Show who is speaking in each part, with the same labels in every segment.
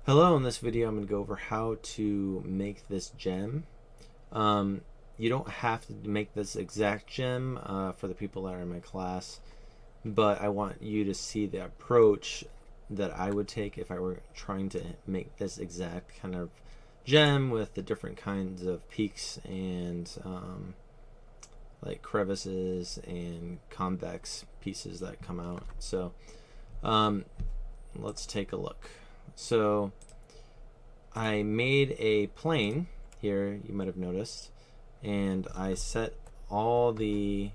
Speaker 1: Hello, in this video I'm going to go over how to make this gem. You don't have to make this exact gem for the people that are in my class, but I want you to see the approach that I would take if I were trying to make this exact kind of gem with the different kinds of peaks and like crevices and convex pieces that come out. So let's take a look. So I made a plane here, you might have noticed, and I set all the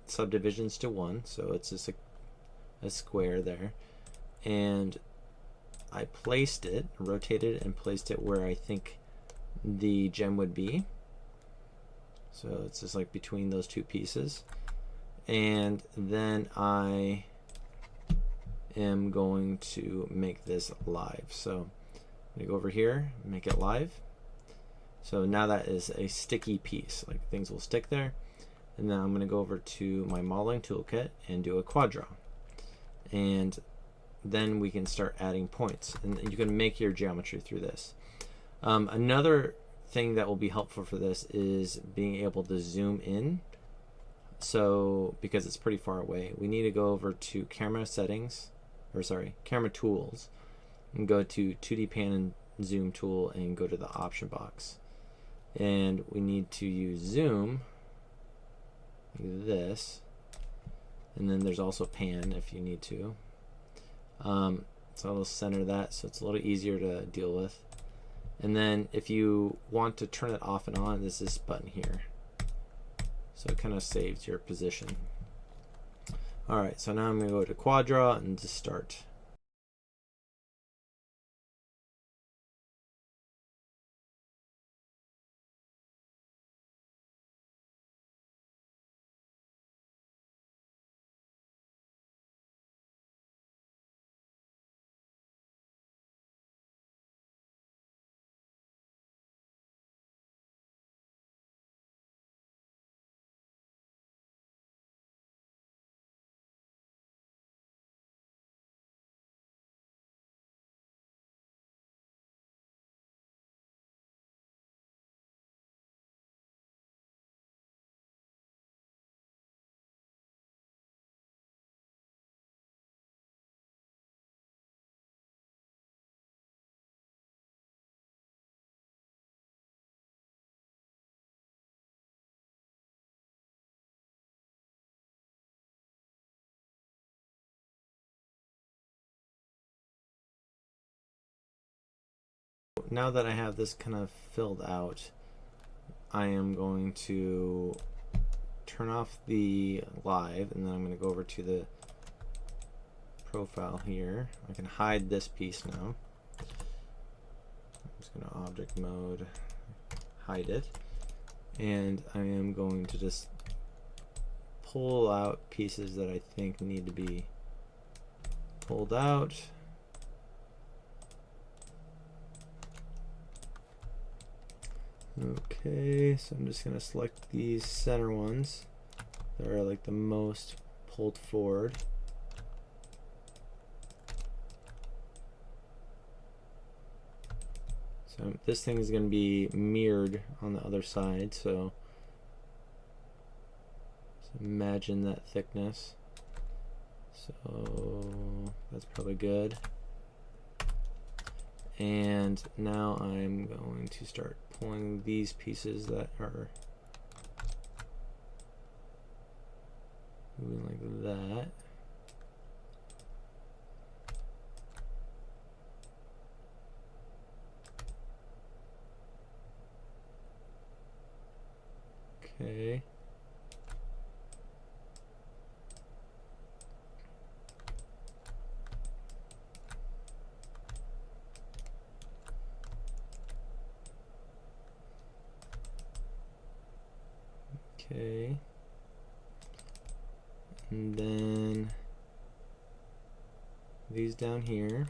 Speaker 1: subdivisions to 1, so it's just a square there, and I placed it, rotated it, and placed it where I think the gem would be. So it's just like between those two pieces, and then I am going to make this live. So I'm gonna go over here, make it live. So now that is a sticky piece, like things will stick there. And then I'm gonna go over to my modeling toolkit and do a quad draw. And then we can start adding points, and you can make your geometry through this. Another thing that will be helpful for this is being able to zoom in. So because it's pretty far away, we need to go over to camera settings, or sorry, camera tools, and go to 2D pan and zoom tool and go to the option box. And we need to use zoom like this, and then there's also pan if you need to. So I'll center that so it's a little easier to deal with. And then if you want to turn it off and on, there's this button here. So it kind of saves your position. Alright, so now I'm going to go to quad draw and just start. Now that I have this kind of filled out, I am going to turn off the live, and then I'm going to go over to the profile here. I can hide this piece now. I'm just going to object mode, hide it, and I am going to just pull out pieces that I think need to be pulled out. Okay, so I'm just going to select these center ones that are like the most pulled forward. So this thing is going to be mirrored on the other side, so imagine that thickness. So that's probably good. And now I'm going to start pulling these pieces that are moving like that. Okay. Okay, and then these down here.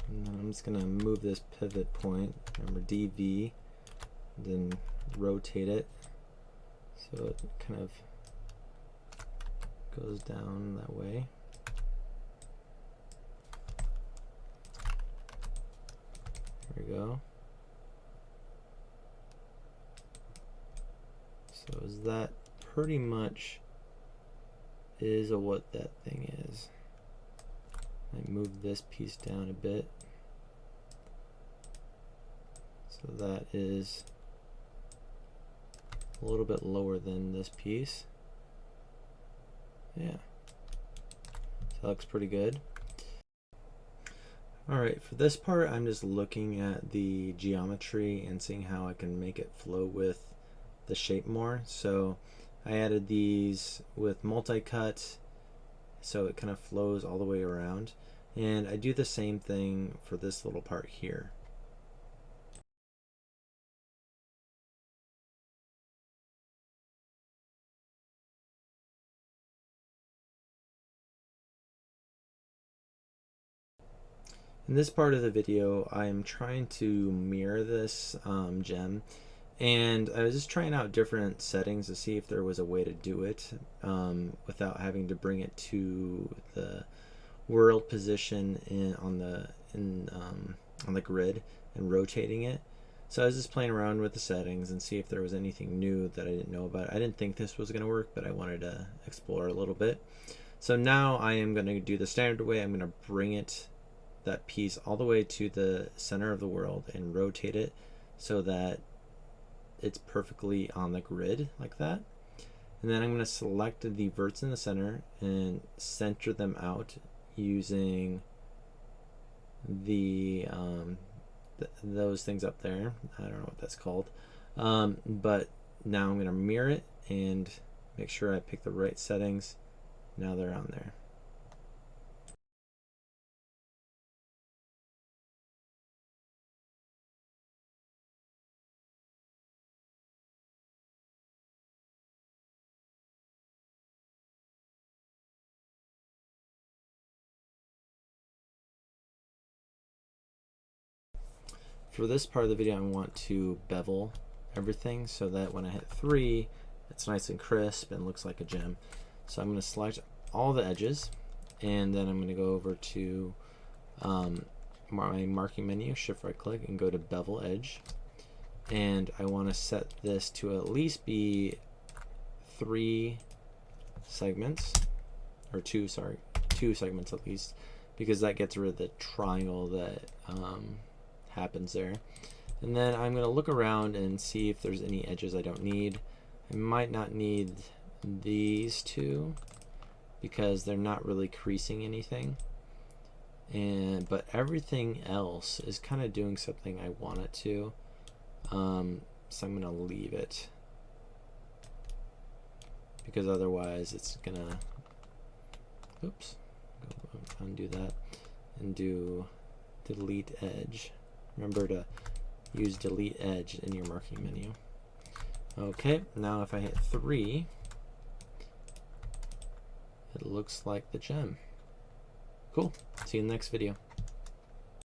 Speaker 1: And then I'm just going to move this pivot point, remember DV, then rotate it so it kind of goes down that way. There we go. So is that pretty much is what that thing is. I move this piece down a bit. So that is a little bit lower than this piece. Yeah. So that looks pretty good. Alright, for this part I'm just looking at the geometry and seeing how I can make it flow with the shape more. So I added these with multi-cut so it kind of flows all the way around, and I do the same thing for this little part here. In this part of the video, I'm trying to mirror this gem, and I was just trying out different settings to see if there was a way to do it without having to bring it to the world position on the grid and rotating it. So I was just playing around with the settings and see if there was anything new that I didn't know about. I didn't think this was going to work, but I wanted to explore a little bit. So now I am going to do the standard way. I'm going to bring that piece all the way to the center of the world and rotate it so that it's perfectly on the grid like that. And then I'm going to select the verts in the center and center them out using the those things up there. I don't know what that's called, but now I'm going to mirror it and make sure I pick the right settings. Now they're on there. For this part of the video, I want to bevel everything so that when I hit 3, it's nice and crisp and looks like a gem. So I'm going to select all the edges, and then I'm going to go over to my marking menu, shift right click, and go to bevel edge. And I want to set this to at least be 3 segments, or 2 segments at least, because that gets rid of the triangle that happens there. And then I'm going to look around and see if there's any edges I don't need. I might not need these two because they're not really creasing anything, but everything else is kind of doing something I want it to, so I'm going to leave it because otherwise it's gonna, oops, undo that and do delete edge. Remember to use delete edge in your marking menu. Okay, now if I hit 3, it looks like the gem. Cool. See you in the next video.